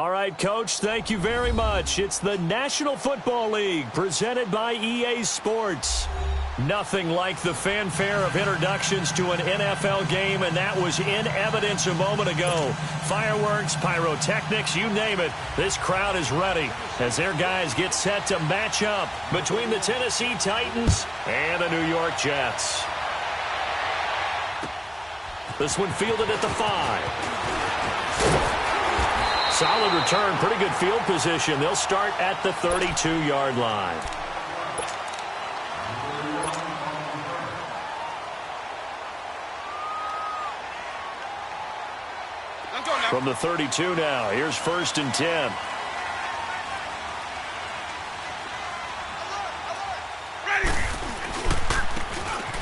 All right, Coach, thank you very much. It's the National Football League presented by EA Sports. Nothing like the fanfare of introductions to an NFL game, and that was in evidence a moment ago. Fireworks, pyrotechnics, you name it. This crowd is ready as their guys get set to match up between the Tennessee Titans and the New York Jets. This one fielded at the 5. Solid return, pretty good field position. They'll start at the 32-yard line. From the 32 now, here's 1st and 10.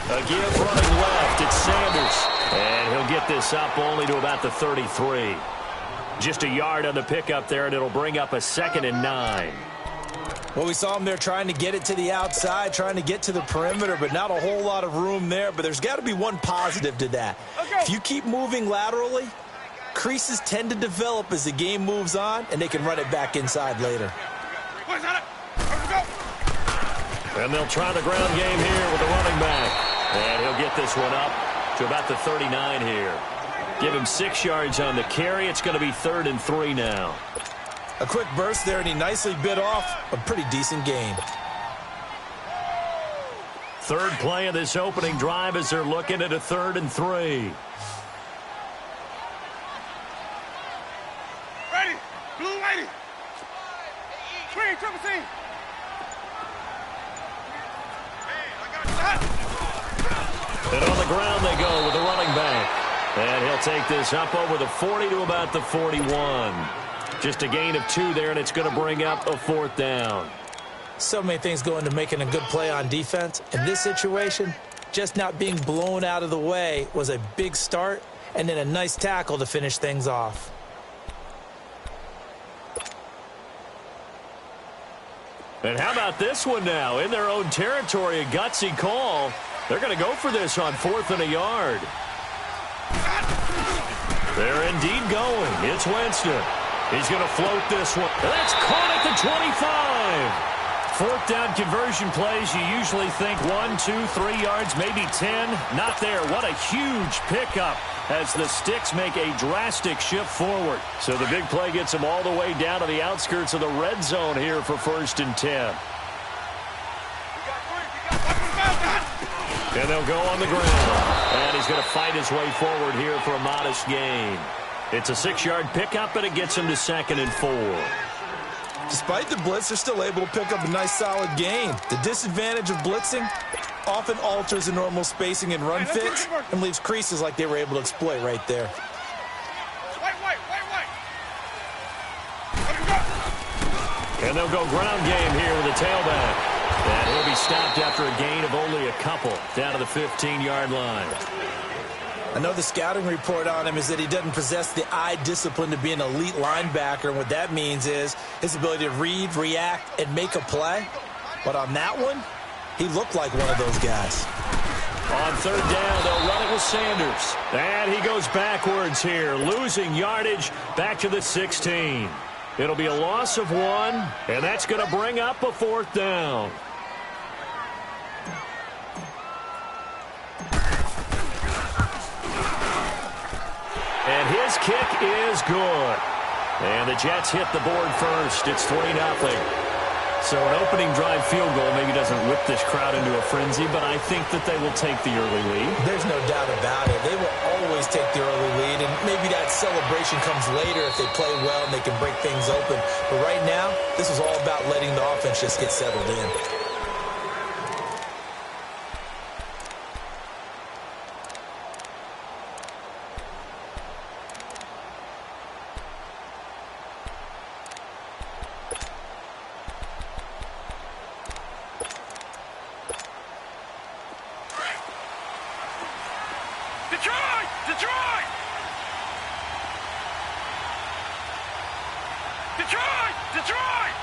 A give running left, it's Sanders. And he'll get this up only to about the 33. Just a yard on the pickup there, and it'll bring up a 2nd and 9. Well, we saw him there trying to get it to the outside, trying to get to the perimeter, but not a whole lot of room there. But there's got to be one positive to that. If you keep moving laterally, creases tend to develop as the game moves on, and they can run it back inside later. And they'll try the ground game here with the running back. And he'll get this one up to about the 39 here. Give him 6 yards on the carry. It's going to be 3rd and 3 now. A quick burst there, and he nicely bit off a pretty decent gain. Third play of this opening drive as they're looking at a 3rd and 3. Ready, blue lady. Swing, triple C. And on the ground they go with the running back. And he'll take this up over the 40 to about the 41. Just a gain of 2 there, and it's going to bring up a 4th down. So many things go into making a good play on defense. In this situation, just not being blown out of the way was a big start, and then a nice tackle to finish things off. And how about this one now? In their own territory, a gutsy call. They're going to go for this on 4th and a yard. They're indeed going. It's Winston. He's going to float this one. That's caught at the 25. 4th down conversion plays, you usually think 1, 2, 3 yards, maybe 10. Not there. What a huge pickup as the Sticks make a drastic shift forward. So the big play gets them all the way down to the outskirts of the red zone here for 1st and 10. And they'll go on the ground. And he's going to fight his way forward here for a modest gain. It's a 6-yard pickup, and it gets him to 2nd and 4. Despite the blitz, they're still able to pick up a nice solid gain. The disadvantage of blitzing often alters the normal spacing and run fits and leaves creases like they were able to exploit right there. And they'll go ground game here with a tailback. And he'll be stopped after a gain of only a couple down to the 15-yard line. I know the scouting report on him is that he doesn't possess the eye discipline to be an elite linebacker. And what that means is his ability to read, react, and make a play. But on that one, he looked like one of those guys. On 3rd down, they'll run it with Sanders. And he goes backwards here, losing yardage back to the 16. It'll be a loss of 1, and that's going to bring up a 4th down. And his kick is good. And the Jets hit the board first. It's 3-0. So an opening drive field goal maybe doesn't whip this crowd into a frenzy, but I think that they will take the early lead. There's no doubt about it. They will always take the early lead, and maybe that celebration comes later if they play well and they can break things open. But right now, this is all about letting the offense just get settled in. Detroit! Detroit! Detroit! Detroit!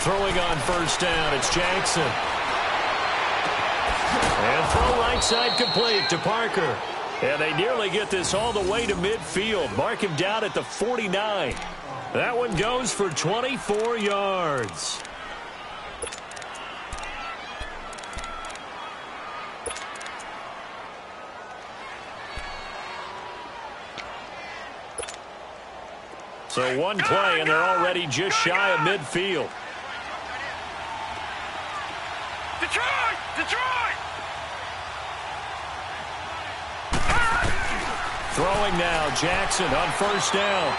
Throwing on 1st down, it's Jackson. outside complete to Parker. And they nearly get this all the way to midfield. Mark him down at the 49. That one goes for 24 yards. So one play, and they're already just shy of midfield. Detroit! Detroit! Throwing now, Jackson on first down.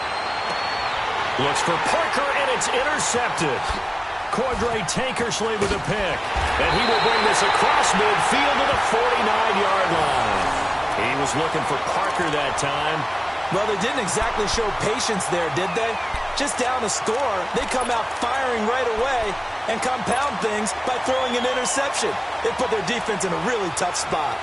Looks for Parker, and it's intercepted. Cordray Tankersley with a pick. And he will bring this across midfield to the 49-yard line. He was looking for Parker that time. Well, they didn't exactly show patience there, did they? Just down a score, they come out firing right away and compound things by throwing an interception. They put their defense in a really tough spot.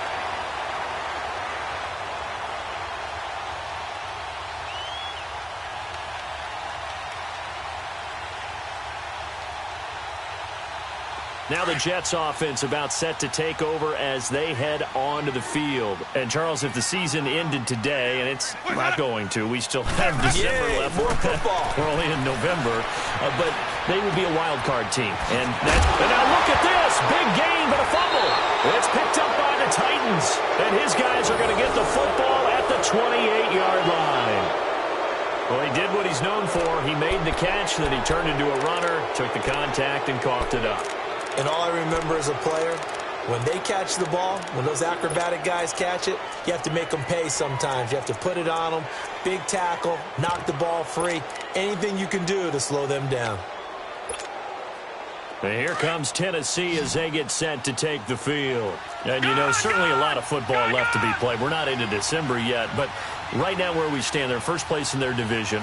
Now the Jets offense about set to take over as they head onto the field. And, Charles, if the season ended today, and it's not going to, we still have December left. More football. We're only in November. But they would be a wild card team. And now look at this. Big gain, but a fumble. It's picked up by the Titans. And his guys are going to get the football at the 28-yard line. Well, he did what he's known for. He made the catch, then he turned into a runner, took the contact, and coughed it up. And all I remember as a player, when they catch the ball, when those acrobatic guys catch it, you have to make them pay sometimes. You have to put it on them, big tackle, knock the ball free, anything you can do to slow them down. And here comes Tennessee as they get set to take the field. And, you know, certainly a lot of football left to be played. We're not into December yet, but right now where we stand, they're first place in their division,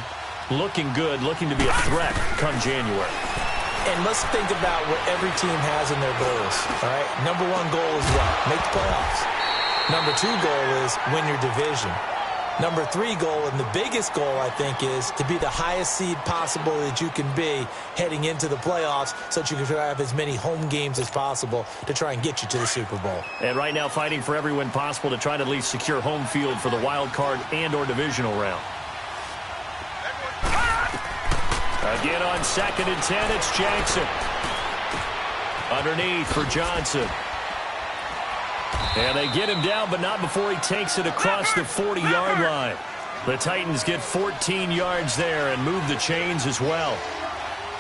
looking good, looking to be a threat come January. And let's think about what every team has in their goals, all right? Number one goal is what? Make the playoffs. Number two goal is win your division. Number three goal, and the biggest goal, I think, is to be the highest seed possible that you can be heading into the playoffs so that you can have as many home games as possible to try and get you to the Super Bowl. And right now fighting for every win possible to try to at least secure home field for the wild card and or divisional round. Again on 2nd and 10, it's Jackson. Underneath for Johnson. And they get him down, but not before he takes it across the 40-yard line. The Titans get 14 yards there and move the chains as well.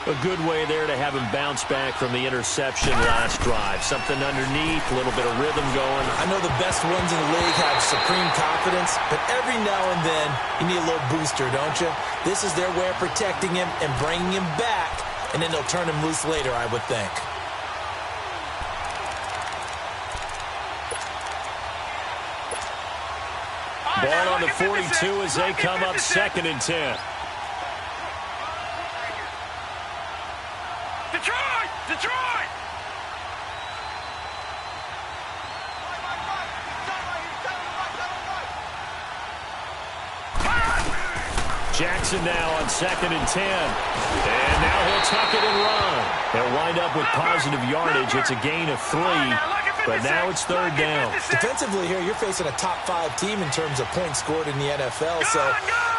A good way there to have him bounce back from the interception last drive. Something underneath, a little bit of rhythm going. I know the best ones in the league have supreme confidence, but every now and then you need a little booster, don't you? This is their way of protecting him and bringing him back, and then they'll turn him loose later, I would think. Ball on the 42 as they come up 2nd and 10. Detroit! Detroit! Jackson now on 2nd and 10. And now he'll tuck it and run. They'll wind up with positive yardage. It's a gain of 3, but now it's 3rd down. Defensively here, you're facing a top 5 team in terms of points scored in the NFL, so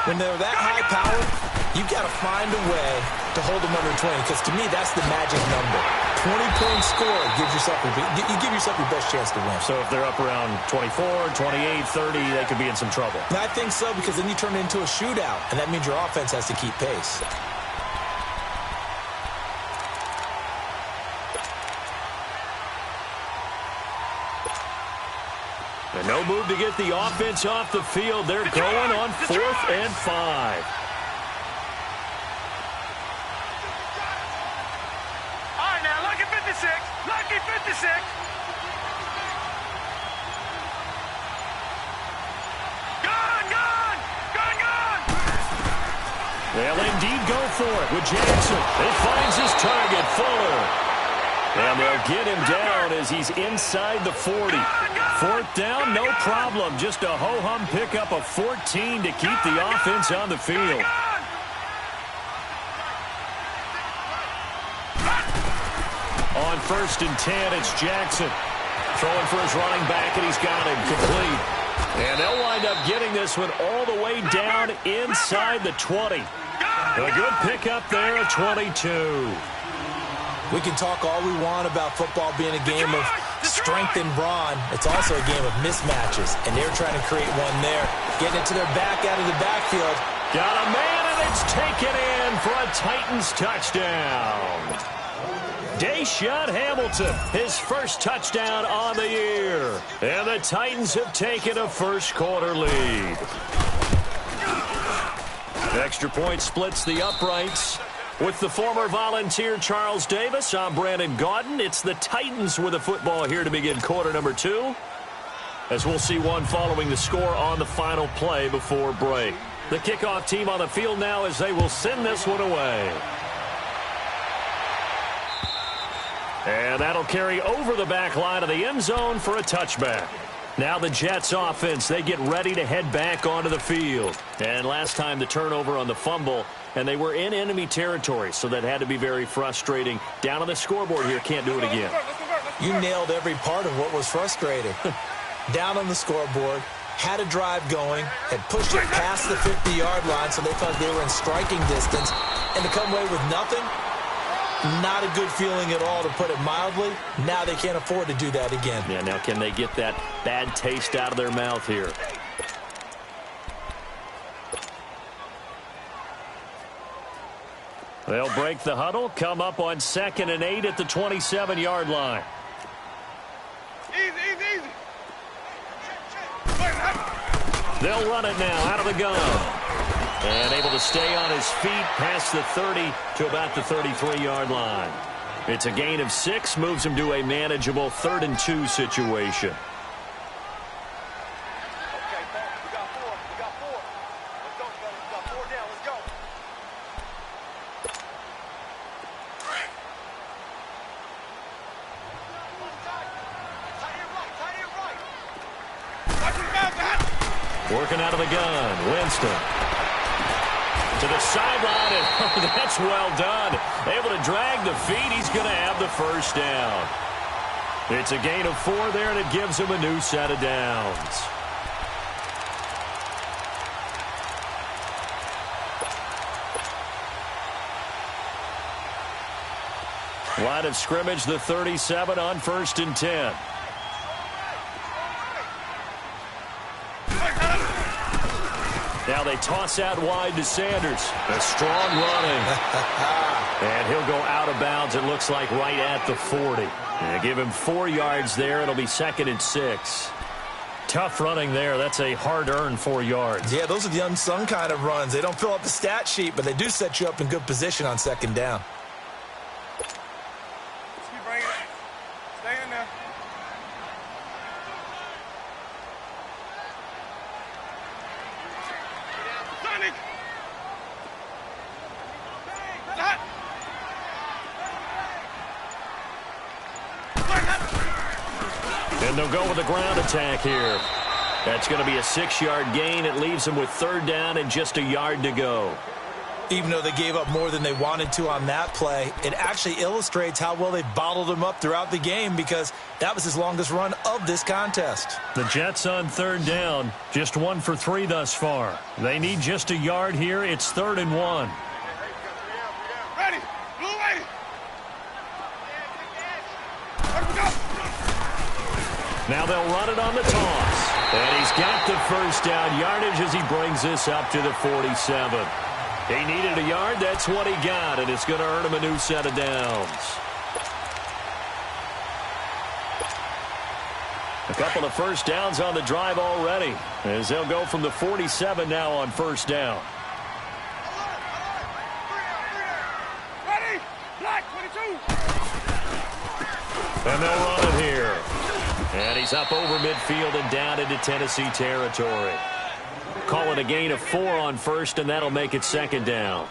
when they're that high powered, you've got to find a way to hold them under 20, because to me, that's the magic number. 20 points scored gives yourself you give yourself your best chance to win. So if they're up around 24, 28, 30, they could be in some trouble. And I think so, because then you turn it into a shootout, and that means your offense has to keep pace. And no move to get the offense off the field. They're going on 4th and 5. Lucky 56. Gone! They'll indeed go for it with Jackson. It finds his target, Fuller. And they'll get him down as he's inside the 40. 4th down, no problem. Just a ho-hum pickup of 14 to keep the offense on the field. On 1st and 10, it's Jackson. Throwing for his running back, and he's got him complete. And they'll wind up getting this one all the way down inside the 20. A good pickup there at 22. We can talk all we want about football being a game of strength and brawn. It's also a game of mismatches, and they're trying to create one there. Getting it to their back out of the backfield. Got a man, and it's taken in for a Titans touchdown. Deshaun Hamilton, his first touchdown on the year. And the Titans have taken a first-quarter lead. Extra point splits the uprights. With the former Volunteer Charles Davis, I'm Brandon Gaudin. It's the Titans with the football here to begin quarter number 2. As we'll see one following the score on the final play before break. The kickoff team on the field now as they will send this one away. And that'll carry over the back line of the end zone for a touchback. Now the Jets offense, they get ready to head back onto the field. And last time the turnover on the fumble, and they were in enemy territory, so that had to be very frustrating. Down on the scoreboard here, can't do it again. You nailed every part of what was frustrating. Down on the scoreboard, had a drive going, had pushed it past the 50-yard line, so they thought they were in striking distance, and to come away with nothing, not a good feeling at all, to put it mildly. Now they can't afford to do that again. Yeah, now can they get that bad taste out of their mouth here? They'll break the huddle, come up on 2nd and 8 at the 27-yard line. Easy. They'll run it now out of the gun. And able to stay on his feet past the 30 to about the 33-yard line. It's a gain of 6, moves him to a manageable 3rd and 2 situation. Okay, we got 4. Let's go, fellas. We got 4 down. Let's go. Tight end right. Watch his mouth, Matt. Working out of the gun, Winston. To the sideline, and that's well done. Able to drag the feet. He's going to have the first down. It's a gain of 4 there, and it gives him a new set of downs. Line of scrimmage, the 37 on 1st and 10. Now they toss out wide to Sanders. A strong running. And he'll go out of bounds, it looks like, right at the 40. And give him 4 yards there. It'll be 2nd and 6. Tough running there. That's a hard-earned 4 yards. Yeah, those are the unsung kind of runs. They don't fill up the stat sheet, but they do set you up in good position on 2nd down. Keep bringing it. Stay in there. Sonic! Hot! And they'll go with the ground attack here. That's going to be a 6-yard gain. It leaves them with 3rd down and just a yard to go. Even though they gave up more than they wanted to on that play, it actually illustrates how well they bottled him up throughout the game, because that was his longest run of this contest. The Jets on 3rd down, just 1 for 3 thus far. They need just a yard here. It's 3rd and 1. Ready! Blue lady! Let go! Now they'll run it on the toss. And he's got the first down yardage as he brings this up to the 47. He needed a yard. That's what he got, and it's going to earn him a new set of downs. A couple of first downs on the drive already, as they'll go from the 47 now on 1st down. Ready! Black 22! And they'll run it here. And he's up over midfield and down into Tennessee territory. Call it a gain of 4 on 1st, and that'll make it 2nd down.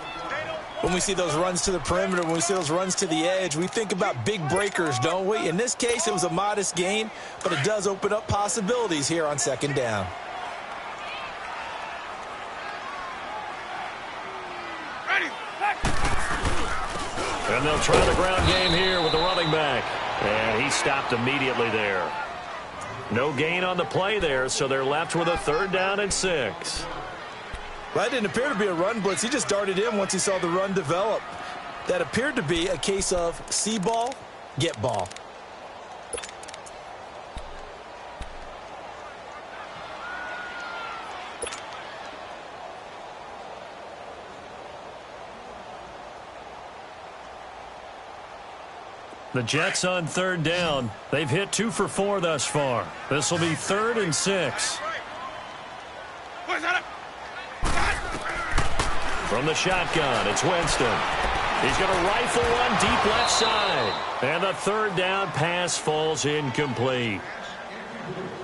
When we see those runs to the perimeter, when we see those runs to the edge, we think about big breakers, don't we? In this case, it was a modest gain, but it does open up possibilities here on 2nd down. Ready! Black! And they'll try the ground game here with the running back. And he stopped immediately there. No gain on the play there, so they're left with a 3rd down and 6. Well, that didn't appear to be a run blitz. He just darted in once he saw the run develop. That appeared to be a case of see ball, get ball. The Jets on 3rd down. They've hit 2 for 4 thus far. This will be 3rd and 6. From the shotgun, it's Winston. He's going to rifle one deep left side. And the 3rd down pass falls incomplete.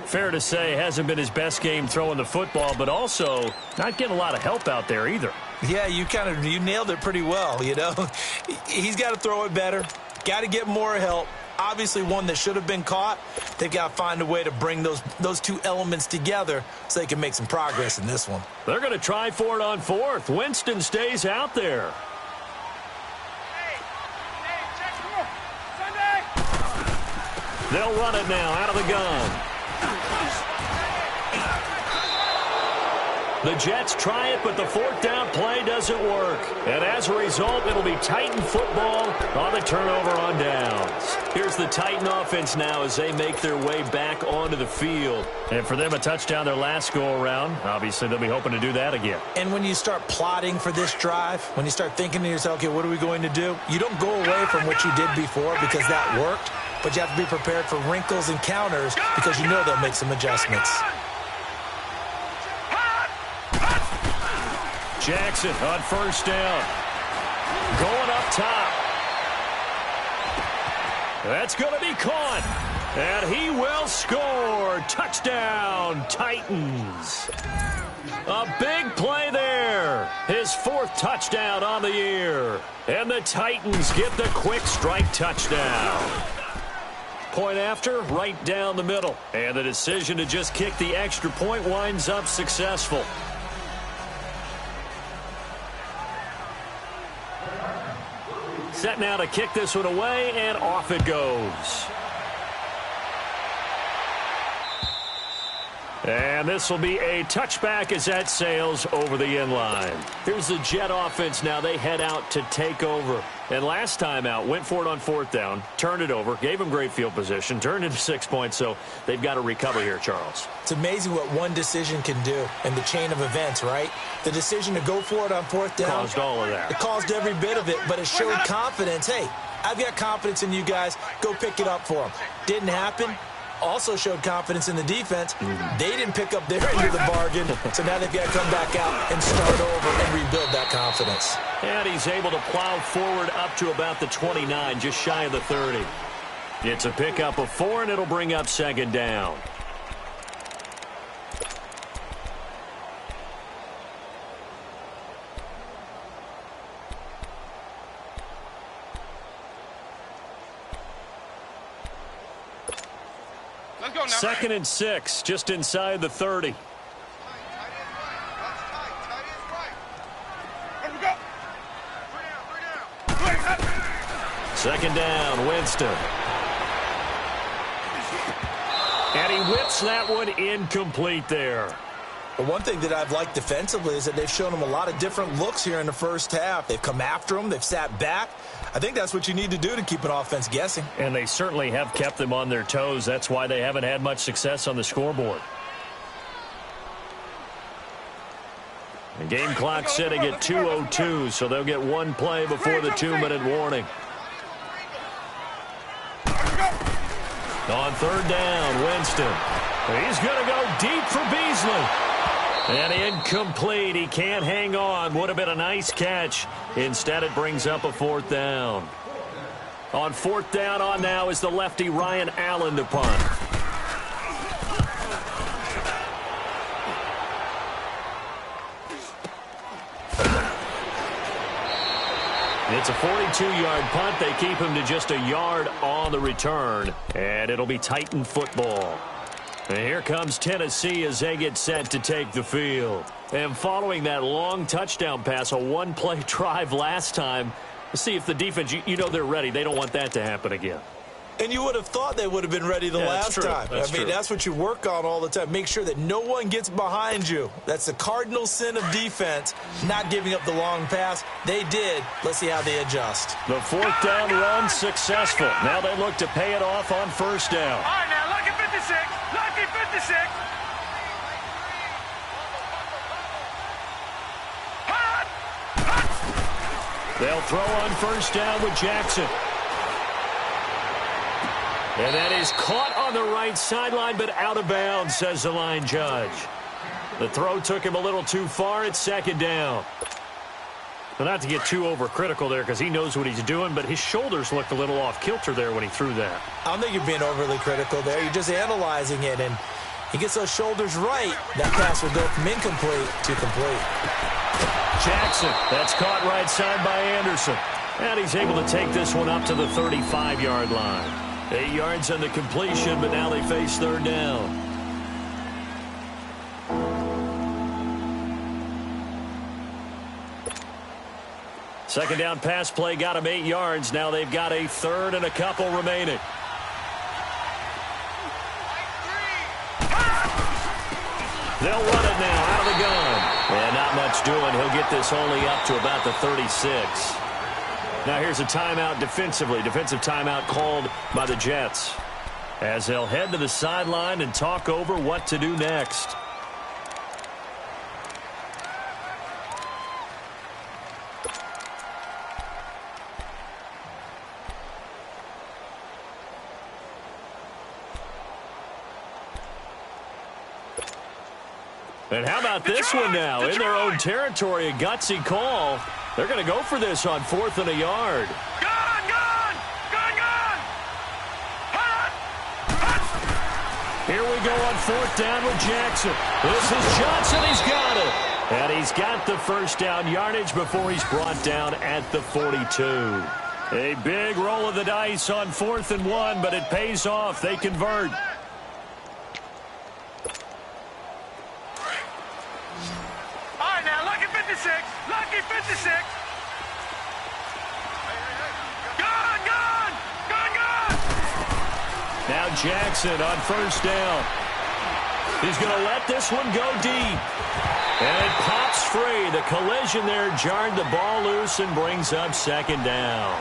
Fair to say, hasn't been his best game throwing the football, but also not getting a lot of help out there either. Yeah, you nailed it pretty well, you know. He's got to throw it better. Got to get more help. Obviously one that should have been caught. They've got to find a way to bring those two elements together so they can make some progress in this one. They're going to try for it on 4th. Winston stays out there. They'll run it now out of the gun. The Jets try it, but the 4th down play doesn't work. And as a result, it'll be Titan football on the turnover on downs. Here's the Titan offense now as they make their way back onto the field. And for them, a touchdown their last go-around. Obviously, they'll be hoping to do that again. And when you start plotting for this drive, when you start thinking to yourself, okay, what are we going to do? You don't go away from what you did before because that worked, but you have to be prepared for wrinkles and counters because you know they'll make some adjustments. Jackson on 1st down. Going up top. That's going to be caught. And he will score. Touchdown, Titans. A big play there. His 4th touchdown on the year. And the Titans get the quick strike touchdown. Point after, right down the middle. And the decision to just kick the extra point winds up successful. Set now to kick this one away, and off it goes. And this will be a touchback as that sails over the inline. Here's the Jet offense now. They head out to take over. And last time out, went for it on 4th down, turned it over, gave them great field position, turned into 6 points, so they've got to recover here, Charles. It's amazing what one decision can do in the chain of events, right? The decision to go for it on 4th down. Caused all of that. It caused every bit of it, but it showed confidence. Hey, I've got confidence in you guys. Go pick it up for them. Didn't happen. Also showed confidence in the defense. They didn't pick up their end of the bargain, so now they've got to come back out and start over and rebuild that confidence. And he's able to plow forward up to about the 29, just shy of the 30. It's a pickup of 4, and it'll bring up 2nd down. Let's go now. 2nd and 6, just inside the 30. Second down, Winston. And he whips that one incomplete there. But one thing that I've liked defensively is that they've shown them a lot of different looks here in the first half. They've come after them. They've sat back. I think that's what you need to do to keep an offense guessing. And they certainly have kept them on their toes. That's why they haven't had much success on the scoreboard. The game clock sitting at 2:02, so they'll get one play before the 2-minute warning. On 3rd down, Winston. He's going to go deep for Beasley. And incomplete. He can't hang on. Would have been a nice catch. Instead, it brings up a 4th down. On 4th down on now is the lefty Ryan Allen to punt. It's a 42-yard punt. They keep him to just a yard on the return. And it'll be Titan football. And here comes Tennessee as they get set to take the field. And following that long touchdown pass, a one-play drive last time, let's see if the defense, you know they're ready. They don't want that to happen again. And you would have thought they would have been ready the last time. That's what you work on all the time. Make sure that no one gets behind you. That's the cardinal sin of defense, not giving up the long pass. They did. Let's see how they adjust. The fourth down run successful. Now they look to pay it off on first down. All right, now, lucky 56. Lucky 56. Hot. Hot. They'll throw on first down with Jackson. And that is caught on the right sideline, but out of bounds, says the line judge. The throw took him a little too far. It's second down. Well, not to get too overcritical there because he knows what he's doing, but his shoulders looked a little off kilter there when he threw that. I don't think you're being overly critical there. You're just analyzing it, and he gets those shoulders right. That pass will go from incomplete to complete. Jackson, that's caught right side by Anderson. And he's able to take this one up to the 35-yard line. 8 yards on the completion, but now they face third down. Second down pass play got him 8 yards. Now they've got a third and a couple remaining. They'll run it now out of the gun. And not much doing. He'll get this only up to about the 36. Now here's a timeout defensively. Defensive timeout called by the Jets, as they'll head to the sideline and talk over what to do next. And how about this one now? In their own territory, a gutsy call. They're going to go for this on 4th and a yard. Gone, gone, gone, gone. Hot, hot. Here we go on 4th down with Jackson. This is Johnson. He's got it. And he's got the first down yardage before he's brought down at the 42. A big roll of the dice on 4th and 1, but it pays off. They convert. All right, now, lucky 56. Lucky 56. Gone, gone, gone, gone. Now Jackson on first down. He's going to let this one go deep. And it pops free. The collision there jarred the ball loose and brings up second down.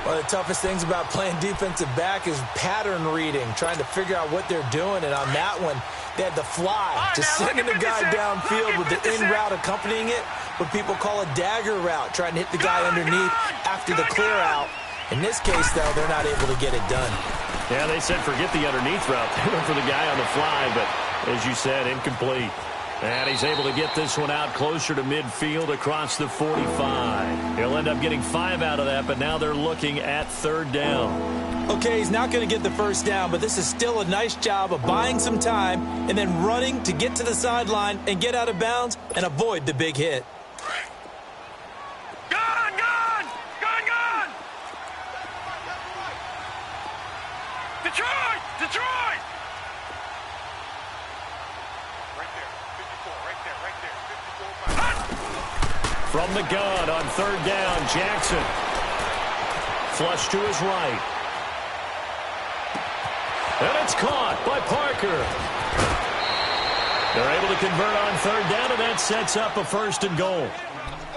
One of the toughest things about playing defensive back is pattern reading, trying to figure out what they're doing. And on that one, they had the fly, just sending the guy downfield with the in route accompanying it, what people call a dagger route, trying to hit the guy underneath after the clear out. In this case, though, they're not able to get it done. Yeah, they said forget the underneath route. They went for the guy on the fly, but as you said, incomplete. And he's able to get this one out closer to midfield across the 45. He'll end up getting 5 out of that, but now they're looking at third down. Okay, he's not going to get the first down, but this is still a nice job of buying some time and then running to get to the sideline and get out of bounds and avoid the big hit. Gone, gone, gone, gone. Detroit, Detroit. Right there, 54, right there, 54. Hot. From the gun on third down, Jackson. Flush to his right. And it's caught by Parker. They're able to convert on third down, and that sets up a first and goal.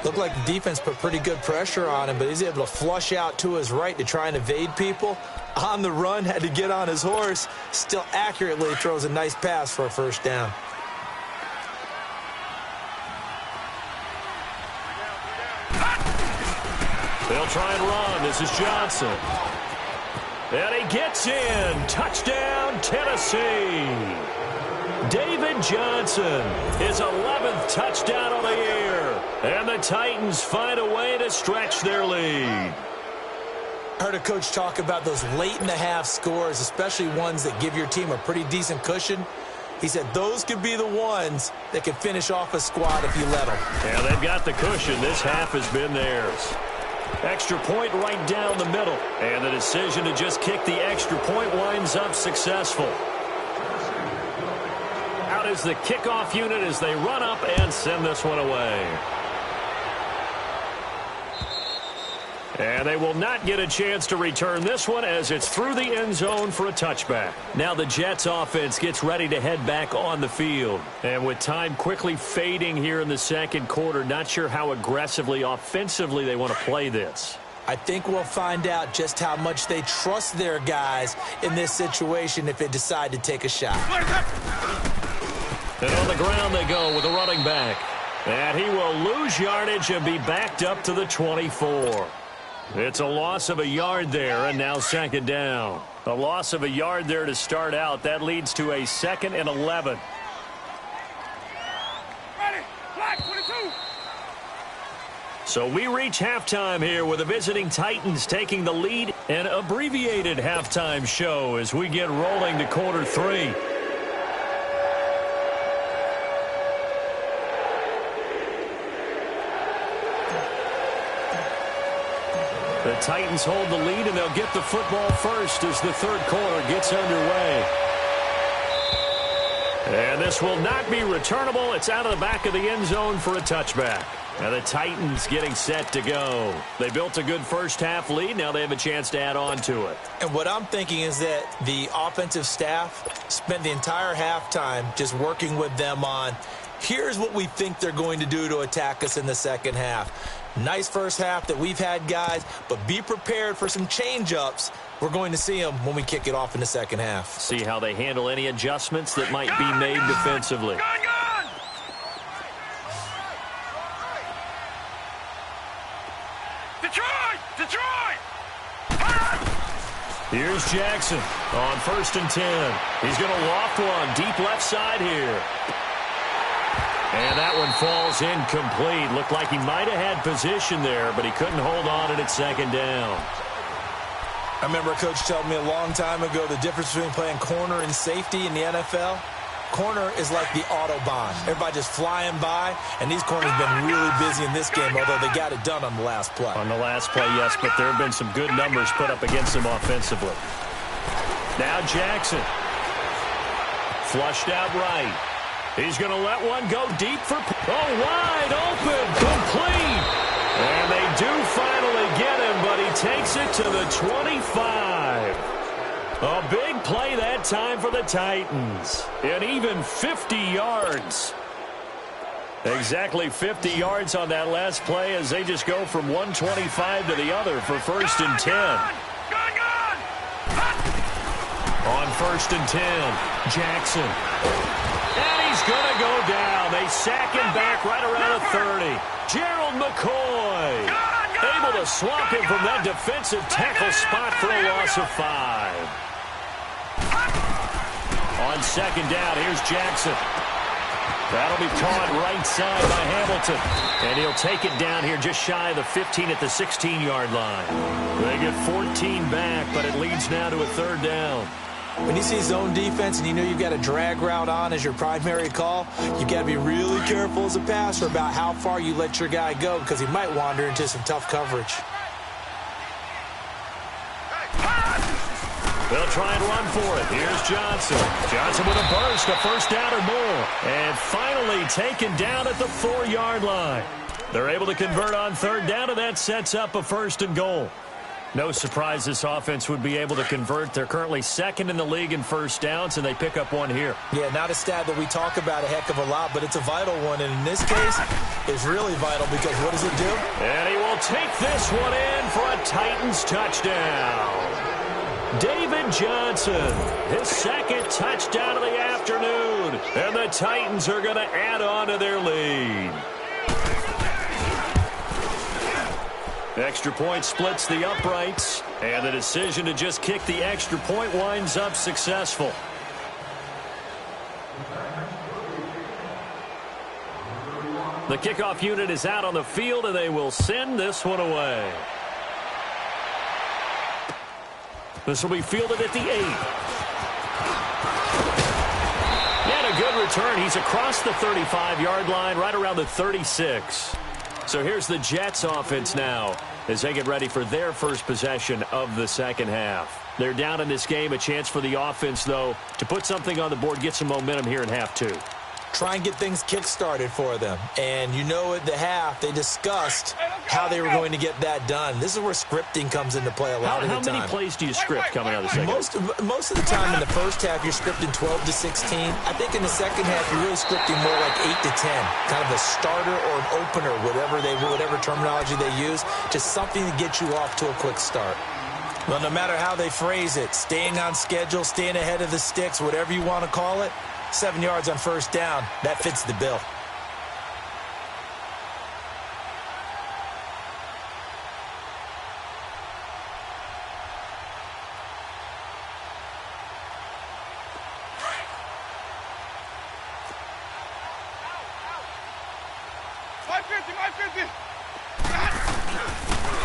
Looked like the defense put pretty good pressure on him, but he's able to flush out to his right to try and evade people. On the run, had to get on his horse. Still accurately throws a nice pass for a first down. They'll try and run. This is Johnson. And he gets in. Touchdown, Tennessee. David Johnson, his 11th touchdown of the year. And the Titans find a way to stretch their lead. I heard a coach talk about those late-in-the-half scores, especially ones that give your team a pretty decent cushion. He said those could be the ones that could finish off a squad if you let them. Yeah, they've got the cushion. This half has been theirs. Extra point right down the middle. And the decision to just kick the extra point winds up successful. Out is the kickoff unit as they run up and send this one away. And they will not get a chance to return this one as it's through the end zone for a touchback. Now the Jets offense gets ready to head back on the field. And with time quickly fading here in the second quarter, not sure how aggressively, offensively they want to play this. I think we'll find out just how much they trust their guys in this situation if they decide to take a shot. And on the ground they go with a running back. And he will lose yardage and be backed up to the 24. It's a loss of a yard there, and now second down. A loss of a yard there to start out. That leads to a 2nd and 11. Ready, flag 22. So we reach halftime here with the visiting Titans taking the lead. An abbreviated halftime show as we get rolling to quarter 3. The Titans hold the lead, and they'll get the football first as the third quarter gets underway. And this will not be returnable. It's out of the back of the end zone for a touchback. Now the Titans getting set to go. They built a good first half lead. Now they have a chance to add on to it. And what I'm thinking is that the offensive staff spent the entire halftime just working with them on, here's what we think they're going to do to attack us in the second half. Nice first half that we've had, guys, but be prepared for some change-ups. We're going to see them when we kick it off in the second half. See how they handle any adjustments that might be made defensively. Gun! Detroit! Here's Jackson on 1st and 10. He's going to loft one deep left side here. And that one falls incomplete. Looked like he might have had position there, but he couldn't hold on at second down. I remember a coach telling me a long time ago the difference between playing corner and safety in the NFL. Corner is like the Autobahn. Everybody just flying by, and these corners have been really busy in this game, although they got it done on the last play. On the last play, yes, but there have been some good numbers put up against them offensively. Now Jackson. Flushed out right. He's going to let one go deep for... Oh, wide open, complete. And they do finally get him, but he takes it to the 25. A big play that time for the Titans. And even 50 yards. Exactly 50 yards on that last play as they just go from 125 to the other for 1st and 10. On 1st and 10, Jackson. And he's going to go down. They sack him back right around the 30. Gerald McCoy able to swamp him from that defensive tackle spot for a loss of 5. On second down, here's Jackson. That'll be caught right side by Hamilton. And he'll take it down here just shy of the 15 at the 16-yard line. They get 14 back, but it leads now to a 3rd down. When you see zone defense and you know you've got a drag route on as your primary call, you've got to be really careful as a passer about how far you let your guy go because he might wander into some tough coverage. They'll try and run for it. Here's Johnson. Johnson with a burst, a 1st down or more. And finally taken down at the 4-yard line. They're able to convert on 3rd down, and that sets up a 1st and goal. No surprise this offense would be able to convert. They're currently 2nd in the league in 1st downs, and they pick up one here. Yeah, not a stat that we talk about a heck of a lot, but it's a vital one. And in this case, it's really vital because what does it do? And he will take this one in for a Titans touchdown. David Johnson, his 2nd touchdown of the afternoon. And the Titans are going to add on to their lead. Extra point splits the uprights, and the decision to just kick the extra point winds up successful. The kickoff unit is out on the field, and they will send this one away. This will be fielded at the 8. And a good return. He's across the 35-yard line, right around the 36. So here's the Jets offense now as they get ready for their first possession of the second half. They're down in this game. A chance for the offense, though, to put something on the board, get some momentum here in half 2. try and get things kick-started for them. And you know at the half, they discussed how they were going to get that done. This is where scripting comes into play a lot of the time. How many plays do you script coming out of the second? Most of the time in the first half, you're scripting 12 to 16. I think in the second half, you're really scripting more like 8 to 10. Kind of a starter or an opener, whatever terminology they use. Just something to get you off to a quick start. Well, no matter how they phrase it, staying on schedule, staying ahead of the sticks, whatever you want to call it, 7 yards on first down, that fits the bill.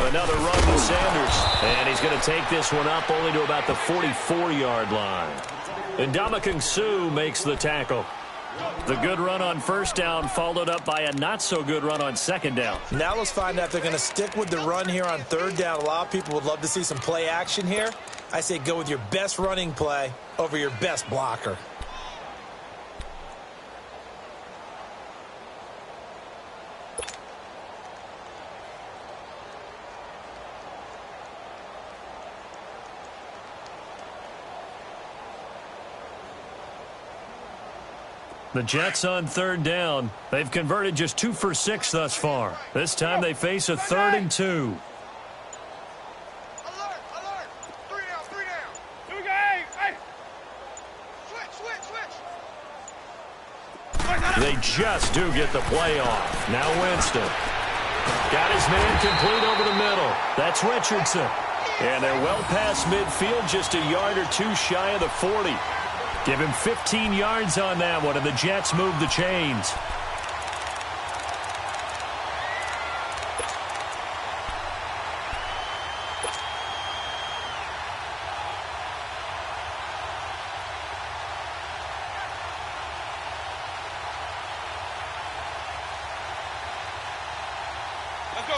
Another run with Sanders. And he's going to take this one up only to about the 44-yard line. And Ndamukong Suh makes the tackle. The good run on first down followed up by a not-so-good run on second down. Now let's find out if they're going to stick with the run here on third down. A lot of people would love to see some play action here. I say go with your best running play over your best blocker. The Jets on third down. They've converted just 2 for 6 thus far. This time they face a 3rd and 2. Alert! 3 down. Here we go. Hey! Switch. They just do get the play off. Now Winston. Got his man complete over the middle. That's Richardson. And they're well past midfield, just a yard or two shy of the 40. Give him 15 yards on that one, and the Jets move the chains.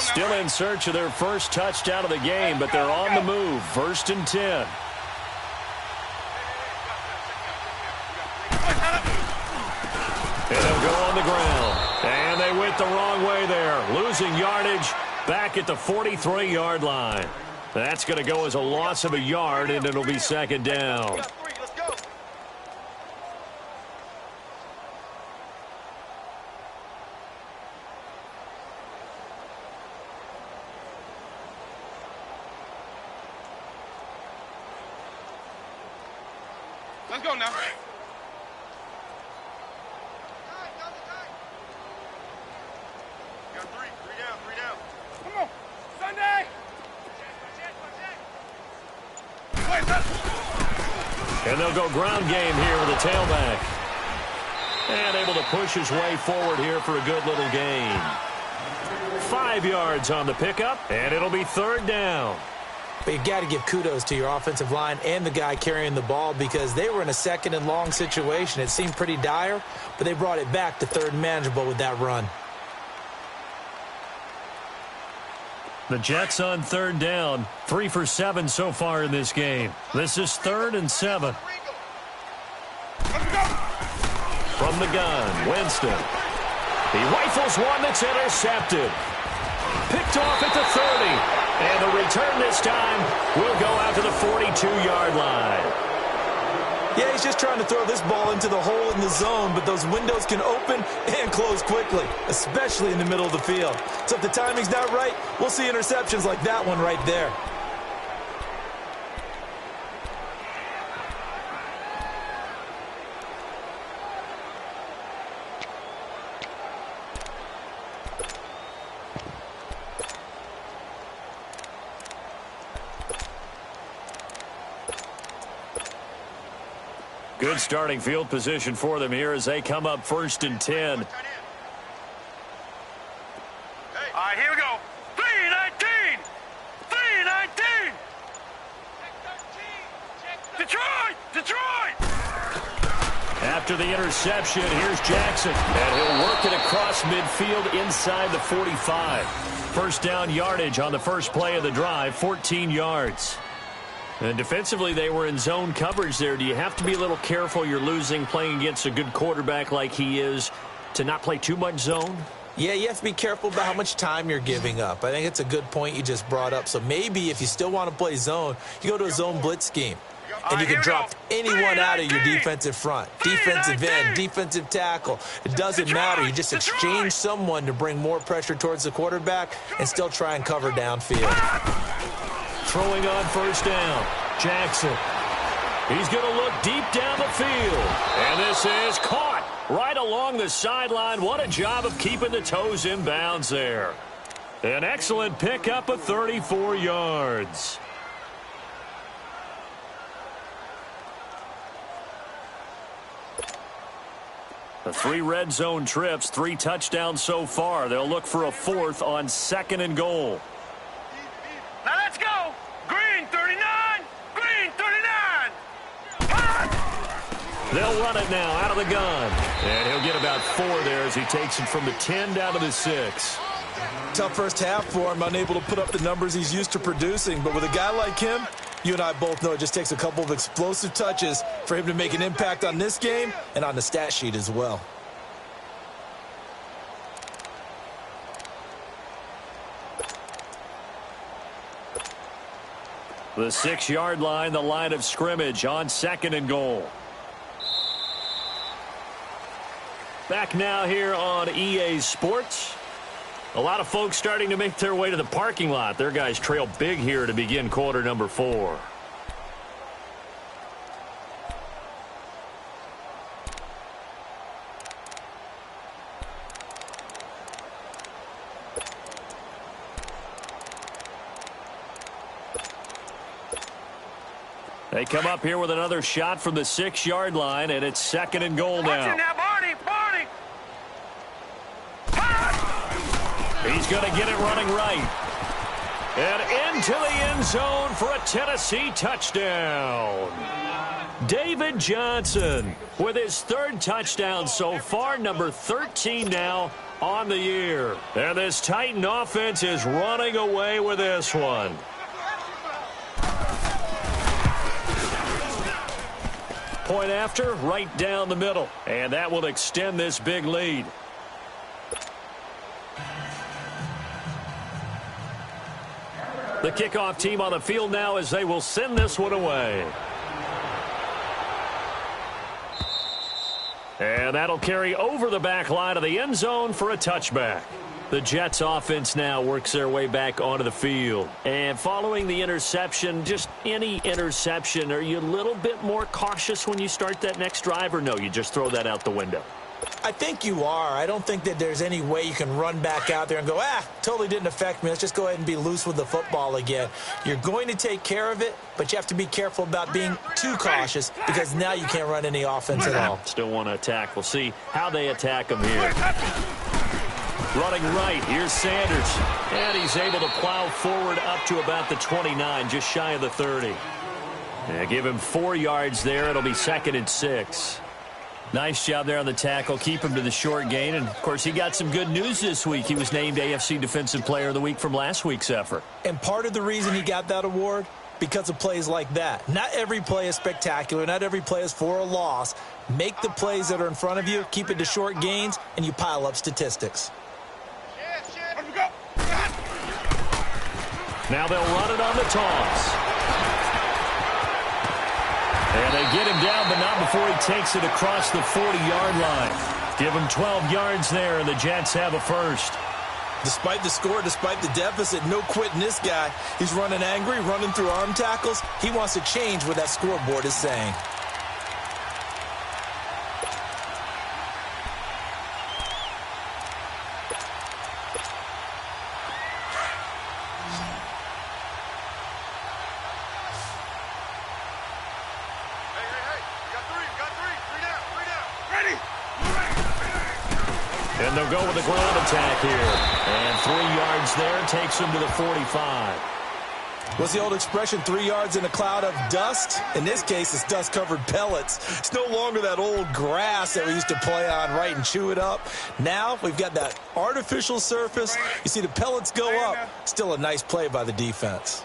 Still in search of their first touchdown of the game, but they're on the move. 1st and 10. And they'll go on the ground. And they went the wrong way there. Losing yardage back at the 43-yard line. That's going to go as a loss of a yard, and it'll be 2nd down. Let's go now. Got three down. Come on, Sunday. And they'll go ground game here with a tailback. And able to push his way forward here for a good little gain. 5 yards on the pickup, and it'll be 3rd down. But you've got to give kudos to your offensive line and the guy carrying the ball because they were in a 2nd and long situation. It seemed pretty dire, but they brought it back to 3rd and manageable with that run. The Jets on 3rd down. 3 for 7 so far in this game. This is 3rd and 7. From the gun, Winston. He rifles one that's intercepted. Picked off at the 30. And the return this time will go out to the 42-yard line. Yeah, he's just trying to throw this ball into the hole in the zone, but those windows can open and close quickly, especially in the middle of the field. So if the timing's not right, we'll see interceptions like that one right there. Good starting field position for them here as they come up 1st and 10. All right, here we go. 3-19. Detroit. After the interception, here's Jackson. And he'll work it across midfield inside the 45. First down yardage on the first play of the drive, 14 yards. And defensively, they were in zone coverage there. Do you have to be a little careful? You're losing playing against a good quarterback like he is to not play too much zone? Yeah, you have to be careful about how much time you're giving up. I think it's a good point you just brought up. So maybe if you still want to play zone, you go to a zone blitz scheme. And you can drop anyone out of your defensive front. Defensive end, defensive tackle. It doesn't matter. You just exchange someone to bring more pressure towards the quarterback and still try and cover downfield. Throwing on first down, Jackson. He's going to look deep down the field. And this is caught right along the sideline. What a job of keeping the toes in bounds there. An excellent pickup of 34 yards. The 3 red zone trips, 3 touchdowns so far. They'll look for a 4th on 2nd and goal. Now let's go. Green 39. Green 39. They'll run it now out of the gun. And he'll get about 4 there as he takes it from the 10 down to the 6. Tough first half for him, unable to put up the numbers he's used to producing. But with a guy like him, you and I both know it just takes a couple of explosive touches for him to make an impact on this game and on the stat sheet as well. The 6-yard line, the line of scrimmage on 2nd and goal. Back now here on EA Sports. A lot of folks starting to make their way to the parking lot. Their guys trail big here to begin quarter number 4. They come up here with another shot from the 6-yard line, and it's 2nd and goal now. Barney. He's going to get it running right. And into the end zone for a Tennessee touchdown. David Johnson with his 3rd touchdown so far, number 13 now on the year. And this Titan offense is running away with this one. Point after, right down the middle. And that will extend this big lead. The kickoff team on the field now as they will send this one away. And that'll carry over the back line of the end zone for a touchback. The Jets offense now works their way back onto the field. And following the interception, just any interception, are you a little bit more cautious when you start that next drive, or no, you just throw that out the window? I think you are. I don't think that there's any way you can run back out there and go, totally didn't affect me. Let's just go ahead and be loose with the football again. You're going to take care of it, but you have to be careful about being too cautious because now you can't run any offense at all. Still want to attack. We'll see how they attack him here. Running right, here's Sanders. And he's able to plow forward up to about the 29, just shy of the 30. And give him 4 yards there. It'll be 2nd and 6. Nice job there on the tackle. Keep him to the short gain. And, of course, he got some good news this week. He was named AFC Defensive Player of the Week from last week's effort. And part of the reason he got that award, because of plays like that. Not every play is spectacular. Not every play is for a loss. Make the plays that are in front of you, keep it to short gains, and you pile up statistics. Now they'll run it on the toss. And they get him down, but not before he takes it across the 40-yard line. Give him 12 yards there, and the Jets have a first. Despite the score, despite the deficit, no quitting this guy. He's running angry, running through arm tackles. He wants to change what that scoreboard is saying. And they'll go with the ground attack here. And 3 yards there takes him to the 45. What's the old expression, 3 yards in a cloud of dust? In this case, it's dust-covered pellets. It's no longer that old grass that we used to play on, right, and chew it up. Now we've got that artificial surface. You see the pellets go up. Still a nice play by the defense.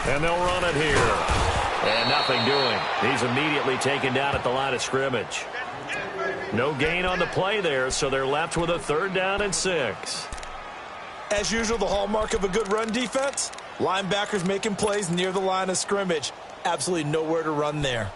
And they'll run it here. And nothing doing. He's immediately taken down at the line of scrimmage. No gain on the play there, so they're left with a 3rd down and 6. As usual, the hallmark of a good run defense, linebackers making plays near the line of scrimmage. Absolutely nowhere to run there.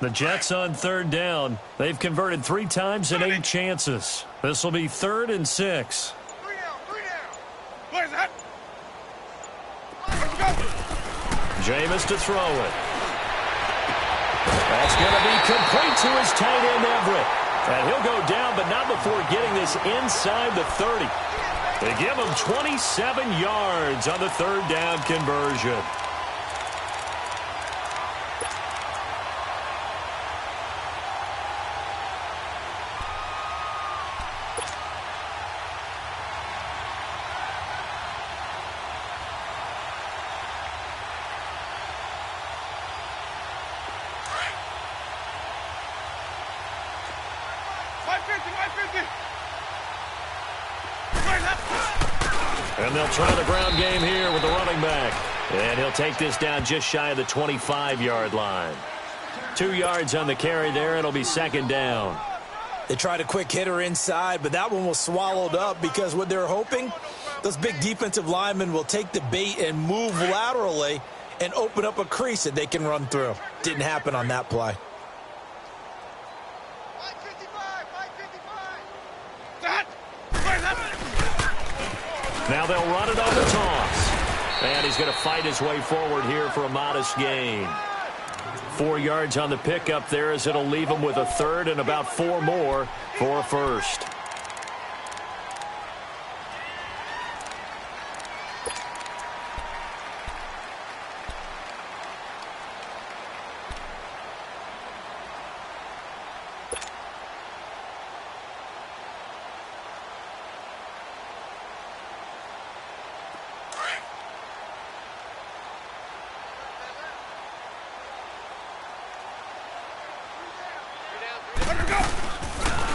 The Jets on 3rd down. They've converted 3 times in 8 chances. This will be 3rd and 6. 3 down, 3 down. Where's that? Let's go. Jameis to throw it. That's going to be complete to his tight end, Everett. And he'll go down, but not before getting this inside the 30. They give him 27 yards on the 3rd down conversion. And they'll try the ground game here with the running back. And he'll take this down just shy of the 25-yard line. 2 yards on the carry there. It'll be 2nd down. They tried a quick hitter inside, but that one was swallowed up because what they're hoping, those big defensive linemen will take the bait and move laterally and open up a crease that they can run through. Didn't happen on that play. Now they'll run it on the toss. And he's going to fight his way forward here for a modest gain. 4 yards on the pickup there as it'll leave him with a 3rd and about 4 more for a 1st.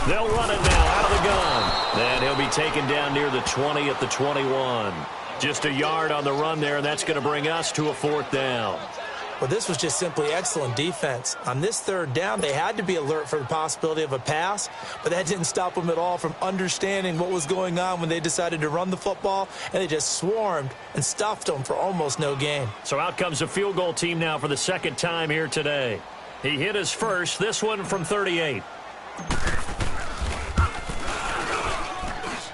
They'll run it now out of the gun. Then he'll be taken down near the 20 at the 21. Just a yard on the run there, and that's going to bring us to a 4th down. Well, this was just simply excellent defense. On this 3rd down, they had to be alert for the possibility of a pass, but that didn't stop them at all from understanding what was going on when they decided to run the football, and they just swarmed and stuffed them for almost no gain. So out comes a field goal team now for the 2nd time here today. He hit his first, this one from 38.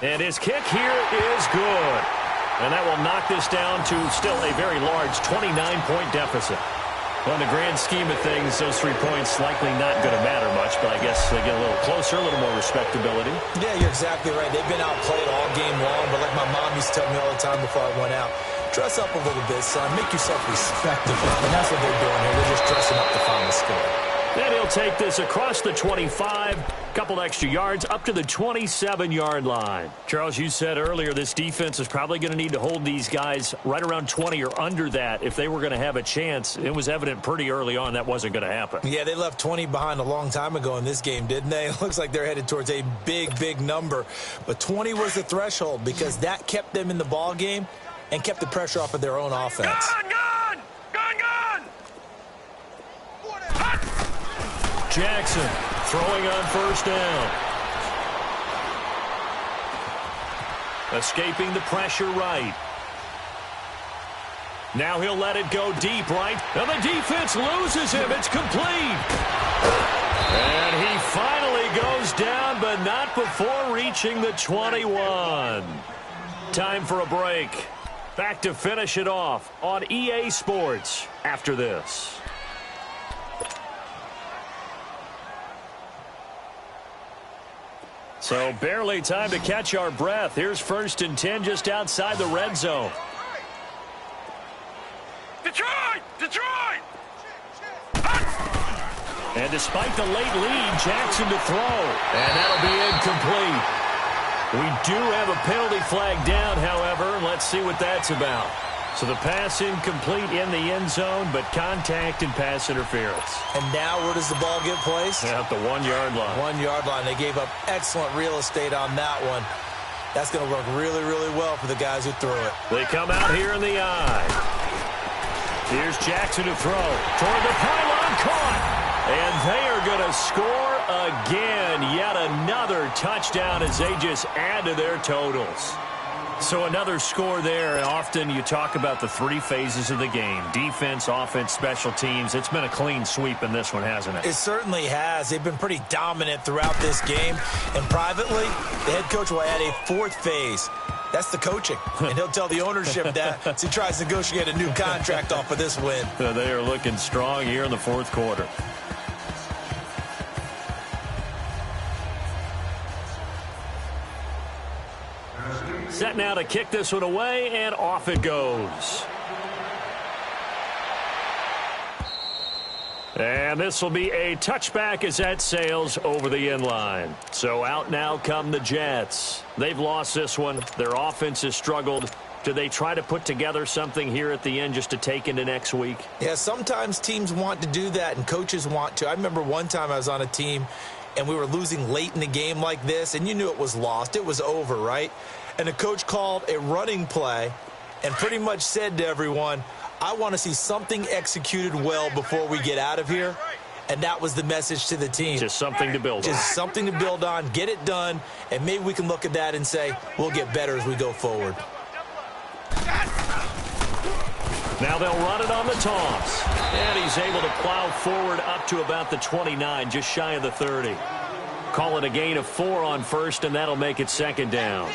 And his kick here is good. And that will knock this down to still a very large 29-point deficit. Well, in the grand scheme of things, those 3 points likely not going to matter much, but I guess they get a little closer, a little more respectability. Yeah, you're exactly right. They've been outplayed all game long, but like my mom used to tell me all the time before I went out, dress up a little bit, son. Make yourself respectable. And that's what they're doing here. They're just dressing up the final score. And he'll take this across the 25, couple extra yards up to the 27-yard line. Charles, you said earlier this defense is probably going to need to hold these guys right around 20 or under that if they were going to have a chance. It was evident pretty early on that wasn't going to happen. Yeah, they left 20 behind a long time ago in this game, didn't they? It looks like they're headed towards a big, big number. But 20 was the threshold because that kept them in the ball game and kept the pressure off of their own offense. Gone! Jackson throwing on 1st down. Escaping the pressure right. Now he'll let it go deep right. And the defense loses him. It's complete. And he finally goes down, but not before reaching the 21. Time for a break. Back to finish it off on EA Sports after this. So barely time to catch our breath. Here's 1st and 10 just outside the red zone. Detroit! And despite the late lead, Jackson to throw. And that'll be incomplete. We do have a penalty flag down, however. Let's see what that's about. So the pass incomplete in the end zone, but contact and pass interference. And now where does the ball get placed? At the 1-yard line. 1-yard line. They gave up excellent real estate on that one. That's going to work really, really well for the guys who threw it. They come out here in the eye. Here's Jackson to throw. Toward the pylon, caught. And they are going to score again. Yet another touchdown as they just add to their totals. So another score there, and often you talk about the three phases of the game. Defense, offense, special teams. It's been a clean sweep in this one, hasn't it? It certainly has. They've been pretty dominant throughout this game. And privately, the head coach will add a fourth phase. That's the coaching. And he'll tell the ownership that as he tries to negotiate a new contract off of this win. They are looking strong here in the fourth quarter. Set now to kick this one away, and off it goes. And this will be a touchback as that sails over the end line. So out now come the Jets. They've lost this one. Their offense has struggled. Do they try to put together something here at the end just to take into next week? Yeah, sometimes teams want to do that, and coaches want to. I remember one time I was on a team, and we were losing late in the game like this, and you knew it was lost. It was over, right? And the coach called a running play and pretty much said to everyone, I want to see something executed well before we get out of here. And that was the message to the team. Just something to build on. Just something to build on, get it done, and maybe we can look at that and say, we'll get better as we go forward. Now they'll run it on the toss. And he's able to plow forward up to about the 29, just shy of the 30. Call it a gain of 4 on first, and that'll make it second down.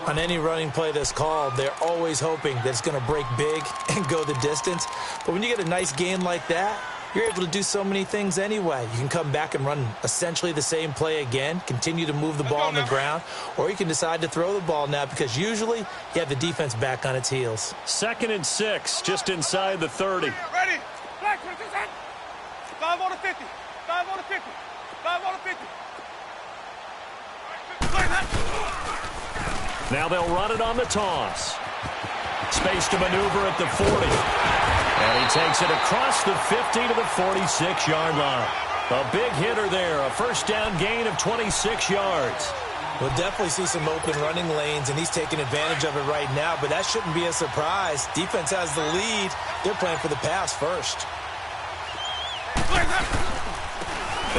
On any running play that's called, they're always hoping that it's going to break big and go the distance. But when you get a nice gain like that, you're able to do so many things anyway. You can come back and run essentially the same play again, continue to move the ball on the ground, or you can decide to throw the ball now because usually you have the defense back on its heels. 2nd and 6, just inside the 30. Ready? Black, 5 on the 50. 5 on the 50. 5 on the 50. Now they'll run it on the toss. Space to maneuver at the 40. And he takes it across the 50 to the 46-yard line. A big hitter there, a first down gain of 26 yards. We'll definitely see some open running lanes, and he's taking advantage of it right now, but that shouldn't be a surprise. Defense has the lead. They're playing for the pass first.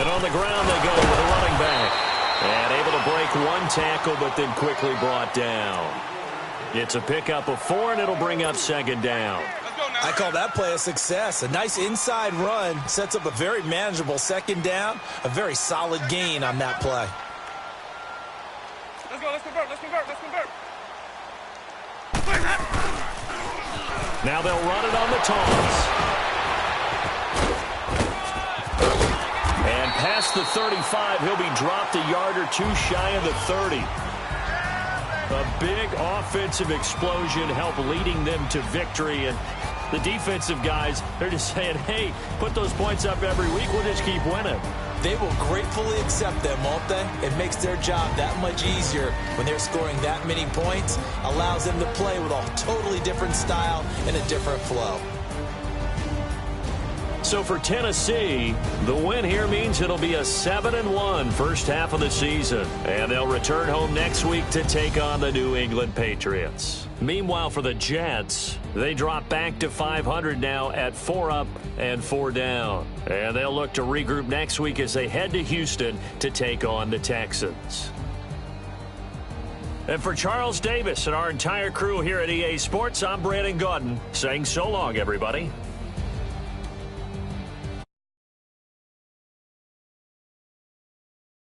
And on the ground they go with a running back. And able to break one tackle, but then quickly brought down. It's a pickup of 4, and it'll bring up second down. I call that play a success. A nice inside run sets up a very manageable second down. A very solid gain on that play. Let's go, let's convert, let's convert, let's convert. Now they'll run it on the toss. And past the 35, he'll be dropped a yard or two shy of the 30. A big offensive explosion helped leading them to victory. And the defensive guys, they're just saying, hey, put those points up every week. We'll just keep winning. They will gratefully accept them, won't they? It makes their job that much easier when they're scoring that many points. Allows them to play with a totally different style and a different flow. So for Tennessee, the win here means it'll be a 7-1 first half of the season. And they'll return home next week to take on the New England Patriots. Meanwhile, for the Jets, they drop back to 500 now at 4 up and 4 down. And they'll look to regroup next week as they head to Houston to take on the Texans. And for Charles Davis and our entire crew here at EA Sports, I'm Brandon Gaudin saying so long, everybody.